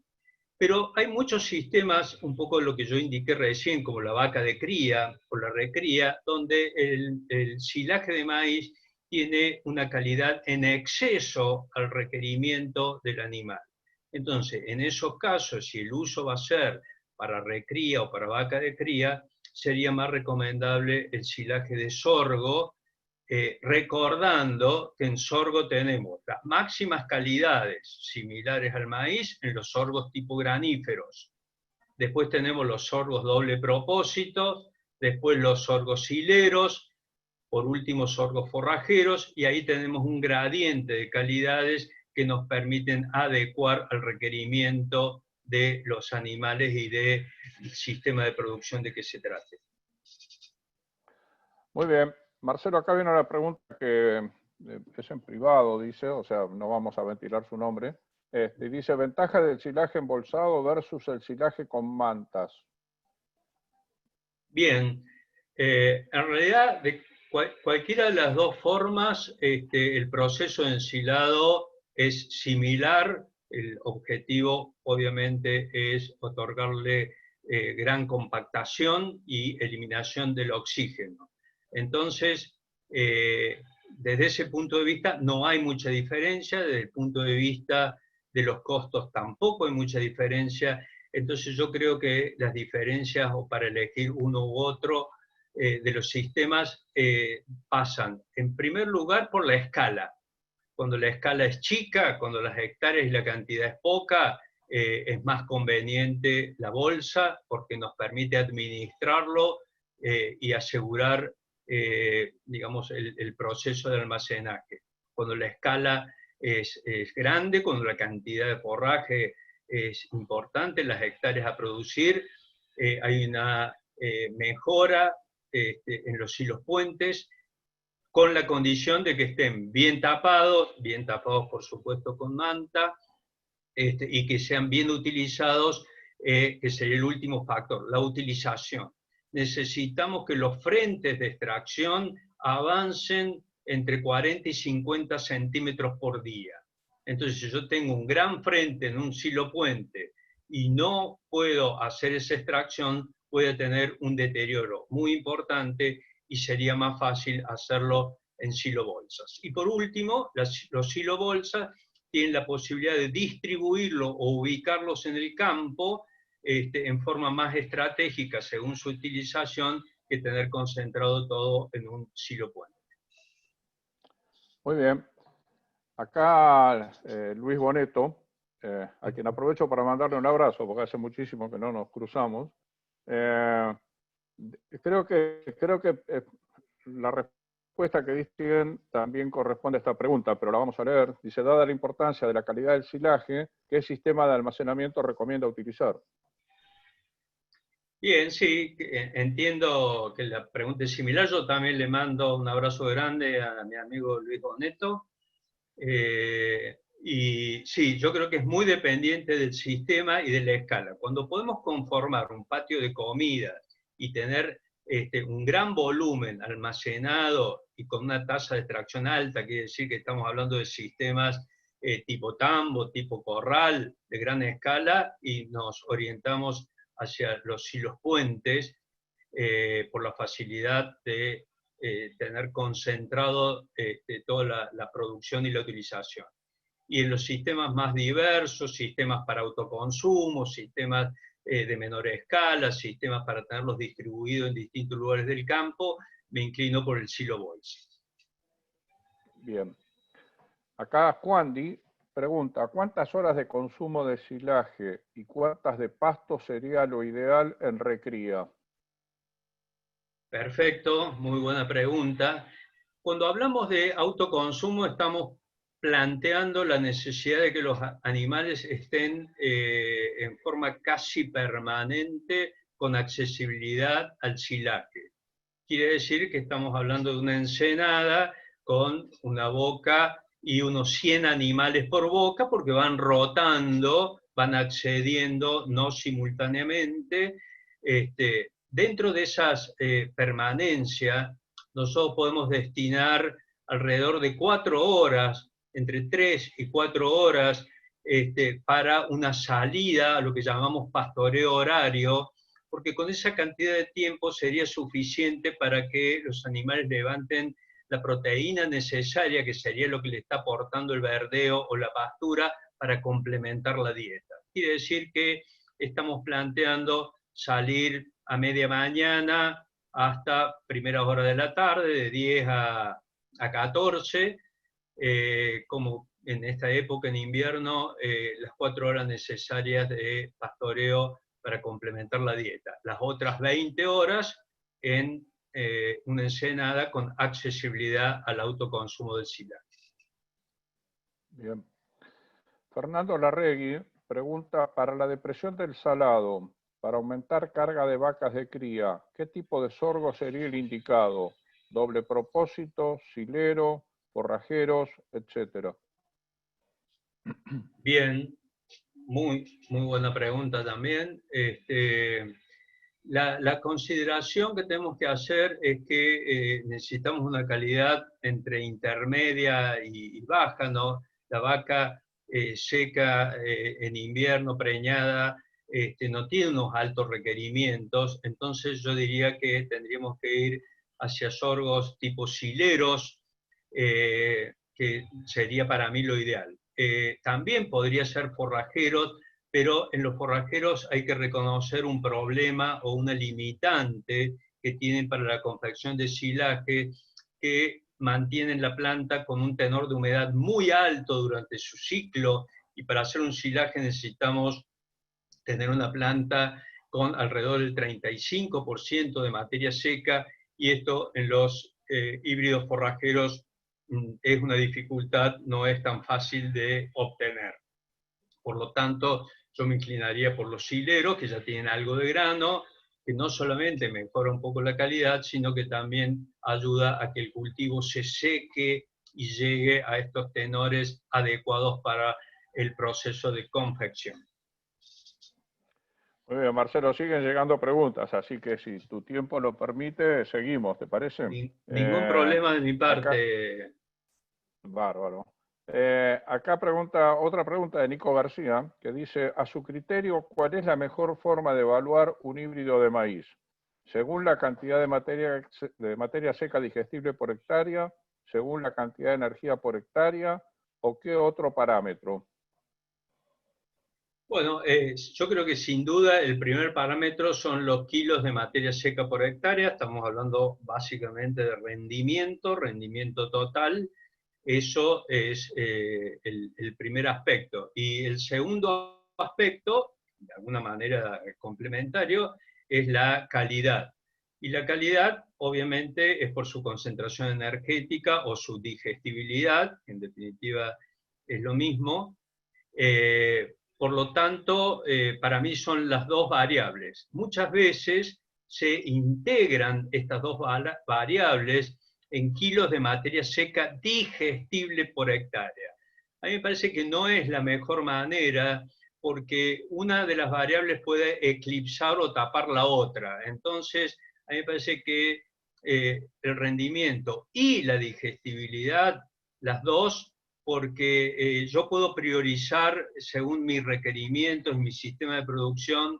Pero hay muchos sistemas, un poco lo que yo indiqué recién, como la vaca de cría o la recría, donde el silaje de maíz tiene una calidad en exceso al requerimiento del animal. Entonces, en esos casos, si el uso va a ser para recría o para vaca de cría, sería más recomendable el silaje de sorgo, recordando que en sorgo tenemos las máximas calidades similares al maíz en los sorgos tipo graníferos. Después tenemos los sorgos doble propósito, después los sorgos hileros, por último sorgos forrajeros, y ahí tenemos un gradiente de calidades que nos permiten adecuar al requerimiento de los animales y del sistema de producción de que se trate. Muy bien. Marcelo, acá viene la pregunta que es en privado, dice, o sea, no vamos a ventilar su nombre. Dice, ventaja del silaje embolsado versus el silaje con mantas. Bien, en realidad, de cualquiera de las dos formas, el proceso de ensilado es similar. El objetivo, obviamente, es otorgarle gran compactación y eliminación del oxígeno. Entonces, desde ese punto de vista, no hay mucha diferencia. Desde el punto de vista de los costos, tampoco hay mucha diferencia. Entonces yo creo que las diferencias, o para elegir uno u otro de los sistemas, pasan en primer lugar por la escala. Cuando la escala es chica, cuando las hectáreas y la cantidad es poca, es más conveniente la bolsa porque nos permite administrarlo y asegurar digamos, el proceso de almacenaje. Cuando la escala es grande, cuando la cantidad de forraje es importante, las hectáreas a producir, hay una mejora en los hilos puentes, con la condición de que estén bien tapados por supuesto con manta, y que sean bien utilizados, que sería el último factor, la utilización. Necesitamos que los frentes de extracción avancen entre 40 y 50 centímetros por día. Entonces, si yo tengo un gran frente en un silo puente y no puedo hacer esa extracción, voy a tener un deterioro muy importante y sería más fácil hacerlo en silo bolsas. Y por último, los silo bolsas tienen la posibilidad de distribuirlo o ubicarlos en el campo en forma más estratégica según su utilización que tener concentrado todo en un silo puente. Muy bien. Acá Luis Boneto, a quien aprovecho para mandarle un abrazo, porque hace muchísimo que no nos cruzamos. Creo que la respuesta que diste también corresponde a esta pregunta, pero la vamos a leer. Dice, dada la importancia de la calidad del silaje, ¿qué sistema de almacenamiento recomienda utilizar? Bien, sí, entiendo que la pregunta es similar. Yo también le mando un abrazo grande a mi amigo Luis Boneto. Y sí, yo creo que es muy dependiente del sistema y de la escala. Cuando podemos conformar un patio de comida y tener un gran volumen almacenado y con una tasa de extracción alta, quiere decir que estamos hablando de sistemas tipo tambo, tipo corral, de gran escala, y nos orientamos hacia los silos puentes por la facilidad de tener concentrado toda la producción y la utilización. Y en los sistemas más diversos, sistemas para autoconsumo, sistemas de menor escala, sistemas para tenerlos distribuidos en distintos lugares del campo, me inclino por el silo bolsa. Bien. Acá Juandi pregunta, ¿cuántas horas de consumo de silaje y cuántas de pasto sería lo ideal en recría? Perfecto, muy buena pregunta. Cuando hablamos de autoconsumo estamos planteando la necesidad de que los animales estén en forma casi permanente con accesibilidad al silaje. Quiere decir que estamos hablando de una ensenada con una boca y unos 100 animales por boca porque van rotando, van accediendo no simultáneamente. Dentro de esas permanencias, nosotros podemos destinar alrededor de 4 horas, entre 3 y 4 horas, para una salida, lo que llamamos pastoreo horario, porque con esa cantidad de tiempo sería suficiente para que los animales levanten la proteína necesaria, que sería lo que le está aportando el verdeo o la pastura, para complementar la dieta. Quiere decir que estamos planteando salir a media mañana hasta primeras horas de la tarde, de 10 a 14, como en esta época, en invierno, las 4 horas necesarias de pastoreo para complementar la dieta. Las otras 20 horas en una ensenada con accesibilidad al autoconsumo del silaje. Bien. Fernando Larregui pregunta, para la depresión del salado, para aumentar carga de vacas de cría, ¿qué tipo de sorgo sería el indicado? ¿Doble propósito, silero, forrajeros, etcétera? Bien, muy buena pregunta también. La consideración que tenemos que hacer es que necesitamos una calidad entre intermedia y baja, ¿no? La vaca seca en invierno, preñada, no tiene unos altos requerimientos, entonces yo diría que tendríamos que ir hacia sorgos tipo sileros, que sería para mí lo ideal. También podría ser forrajeros, pero en los forrajeros hay que reconocer un problema o una limitante que tienen para la confección de silaje, que mantienen la planta con un tenor de humedad muy alto durante su ciclo, y para hacer un silaje necesitamos tener una planta con alrededor del 35% de materia seca, y esto en los híbridos forrajeros es una dificultad, no es tan fácil de obtener. Por lo tanto, yo me inclinaría por los sileros, que ya tienen algo de grano, que no solamente mejora un poco la calidad, sino que también ayuda a que el cultivo se seque y llegue a estos tenores adecuados para el proceso de confección. Muy bien, Marcelo, siguen llegando preguntas, así que si tu tiempo lo permite, seguimos, ¿te parece? Ningún problema de mi parte. Acá, bárbaro. Acá otra pregunta de Nico García, que dice, a su criterio, ¿cuál es la mejor forma de evaluar un híbrido de maíz? ¿Según la cantidad de materia seca digestible por hectárea? ¿Según la cantidad de energía por hectárea? ¿O qué otro parámetro? Bueno, yo creo que sin duda el primer parámetro son los kilos de materia seca por hectárea. Estamos hablando básicamente de rendimiento total. Eso es el primer aspecto. Y el segundo aspecto, de alguna manera complementario, es la calidad. Y la calidad, obviamente, es por su concentración energética o su digestibilidad, en definitiva es lo mismo. Por lo tanto, para mí son las dos variables. Muchas veces se integran estas dos variables en kilos de materia seca digestible por hectárea. A mí me parece que no es la mejor manera porque una de las variables puede eclipsar o tapar la otra. Entonces, a mí me parece que el rendimiento y la digestibilidad, las dos, porque yo puedo priorizar según mis requerimientos, mi sistema de producción,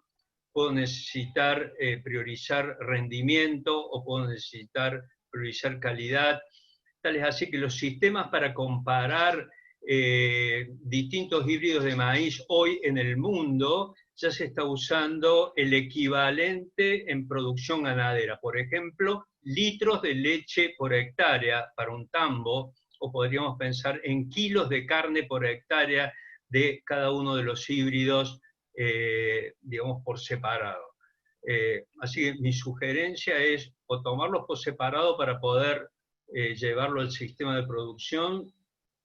puedo necesitar priorizar rendimiento o puedo necesitar priorizar calidad. Tal es así que los sistemas para comparar distintos híbridos de maíz hoy en el mundo ya se está usando el equivalente en producción ganadera. Por ejemplo, litros de leche por hectárea para un tambo, o podríamos pensar en kilos de carne por hectárea de cada uno de los híbridos, digamos, por separado. Así que mi sugerencia es o tomarlos por separado para poder llevarlo al sistema de producción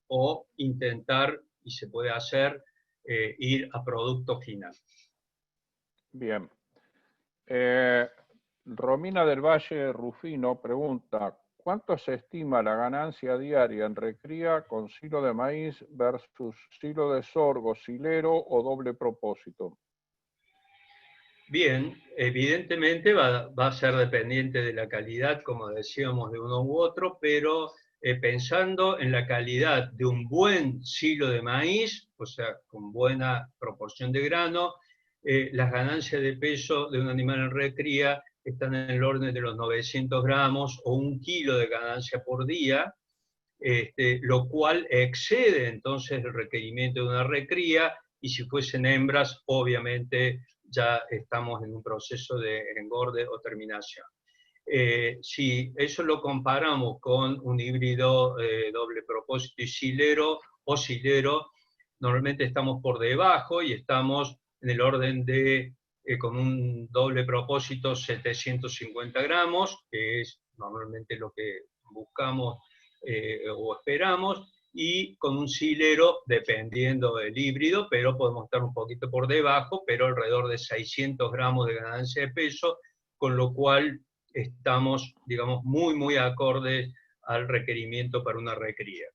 o intentar, y se puede hacer, ir a producto final. Bien. Romina del Valle Rufino pregunta, ¿cuánto se estima la ganancia diaria en recría con silo de maíz versus silo de sorgo, silero o doble propósito? Bien, evidentemente va a ser dependiente de la calidad, como decíamos, de uno u otro, pero pensando en la calidad de un buen silo de maíz, o sea, con buena proporción de grano, las ganancias de peso de un animal en recría están en el orden de los 900 gramos o 1 kilo de ganancia por día, lo cual excede entonces el requerimiento de una recría, y si fuesen hembras, obviamente ya estamos en un proceso de engorde o terminación. Si eso lo comparamos con un híbrido doble propósito y silero o silero, normalmente estamos por debajo y estamos en el orden de, con un doble propósito, 750 gramos, que es normalmente lo que buscamos o esperamos, y con un silero, dependiendo del híbrido, pero podemos estar un poquito por debajo, pero alrededor de 600 gramos de ganancia de peso, con lo cual estamos, digamos, muy acordes al requerimiento para una recría.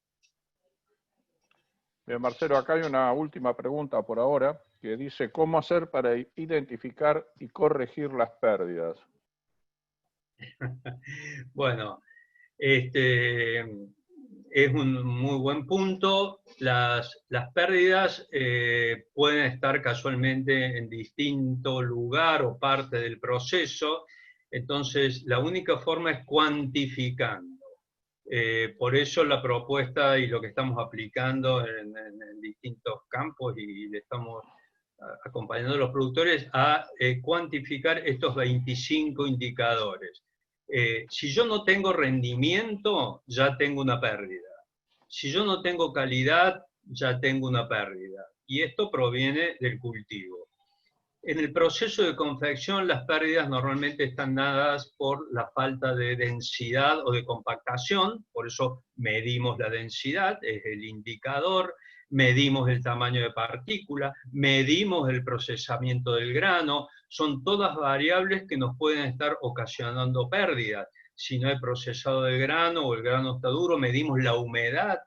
Bien, Marcelo, acá hay una última pregunta por ahora, que dice, ¿cómo hacer para identificar y corregir las pérdidas? Bueno, es un muy buen punto. Las pérdidas pueden estar casualmente en distinto lugar o parte del proceso, entonces la única forma es cuantificando. Por eso la propuesta y lo que estamos aplicando en distintos campos y le estamos acompañando a los productores a cuantificar estos 25 indicadores. Si yo no tengo rendimiento, ya tengo una pérdida. Si yo no tengo calidad, ya tengo una pérdida. Y esto proviene del cultivo. En el proceso de confección, las pérdidas normalmente están dadas por la falta de densidad o de compactación, por eso medimos la densidad, es el indicador. medimos el tamaño de partícula, medimos el procesamiento del grano, son todas variables que nos pueden estar ocasionando pérdidas. Si no he procesado el grano o el grano está duro, medimos la humedad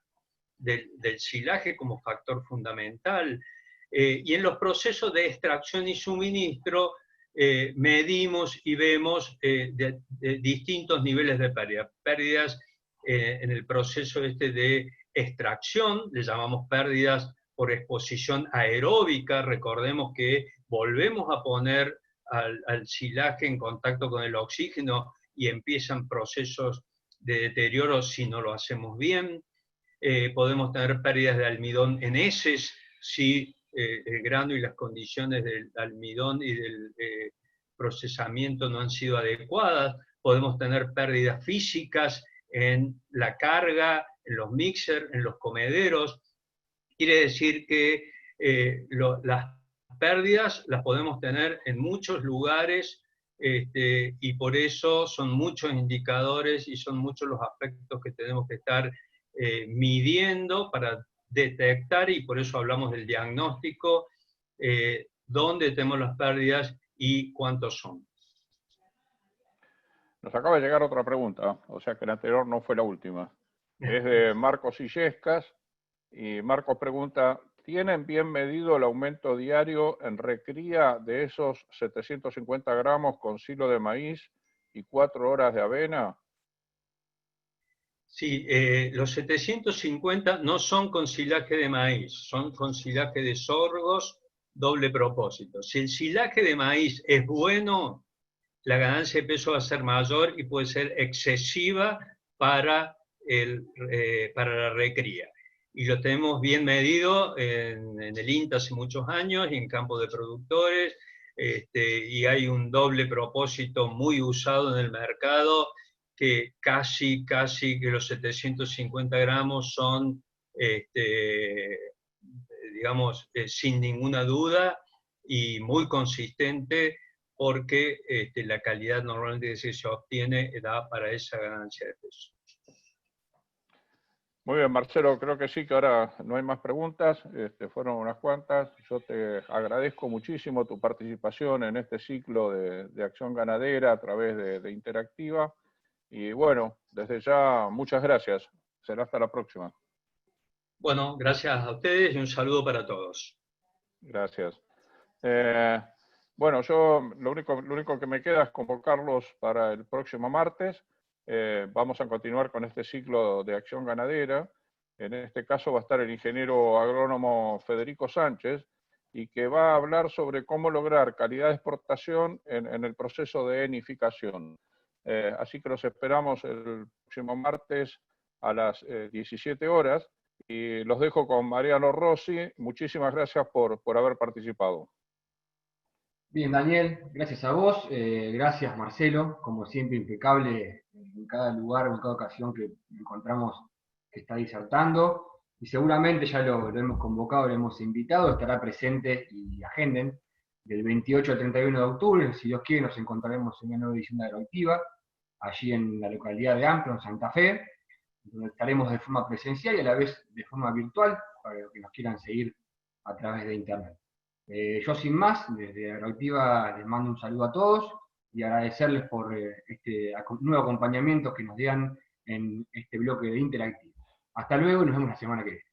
del silaje como factor fundamental. Y en los procesos de extracción y suministro, medimos y vemos de distintos niveles de pérdidas. Pérdidas en el proceso de extracción, le llamamos pérdidas por exposición aeróbica. Recordemos que volvemos a poner al silaje en contacto con el oxígeno y empiezan procesos de deterioro si no lo hacemos bien. Podemos tener pérdidas de almidón en heces si el grano y las condiciones del almidón y del procesamiento no han sido adecuadas. Podemos tener pérdidas físicas en la carga, en los mixers, en los comederos. Quiere decir que las pérdidas las podemos tener en muchos lugares, y por eso son muchos indicadores y son muchos los aspectos que tenemos que estar midiendo para detectar, y por eso hablamos del diagnóstico, dónde tenemos las pérdidas y cuántos son. Nos acaba de llegar otra pregunta, o sea que la anterior no fue la última. Es de Marcos Illescas, y Marcos pregunta, ¿tienen bien medido el aumento diario en recría de esos 750 gramos con silo de maíz y 4 horas de avena? Sí, los 750 no son con silaje de maíz, son con silaje de sorgos doble propósito. Si el silaje de maíz es bueno, la ganancia de peso va a ser mayor y puede ser excesiva para la recría. Y lo tenemos bien medido en el INTA hace muchos años y en campos de productores, y hay un doble propósito muy usado en el mercado, que casi que los 750 gramos son, digamos, sin ninguna duda y muy consistente, porque la calidad normalmente que se obtiene da para esa ganancia de peso. Muy bien, Marcelo, creo que sí, que ahora no hay más preguntas, fueron unas cuantas. Yo te agradezco muchísimo tu participación en este ciclo de acción ganadera a través de Interactiva. Y bueno, desde ya, muchas gracias. Será hasta la próxima. Bueno, gracias a ustedes y un saludo para todos. Gracias. Bueno, yo lo único que me queda es convocarlos para el próximo martes. Vamos a continuar con este ciclo de acción ganadera. En este caso va a estar el ingeniero agrónomo Federico Sánchez, y que va a hablar sobre cómo lograr calidad de exportación en el proceso de enificación. Así que los esperamos el próximo martes a las 17 horas. Y los dejo con Mariano Rossi. Muchísimas gracias por haber participado. Bien, Daniel, gracias a vos. Gracias, Marcelo, como siempre, impecable en cada lugar, en cada ocasión que encontramos que está disertando. Y seguramente ya lo hemos convocado, lo hemos invitado, estará presente y agenden del 28 al 31 de octubre. Si Dios quiere, nos encontraremos en una nueva edición de Agroactiva, allí en la localidad de Amplo, en Santa Fe, donde estaremos de forma presencial y a la vez de forma virtual, para los que nos quieran seguir a través de internet. Yo sin más, desde Agroactiva les mando un saludo a todos y agradecerles por este nuevo acompañamiento que nos dan en este bloque de Interactiva. Hasta luego y nos vemos la semana que viene.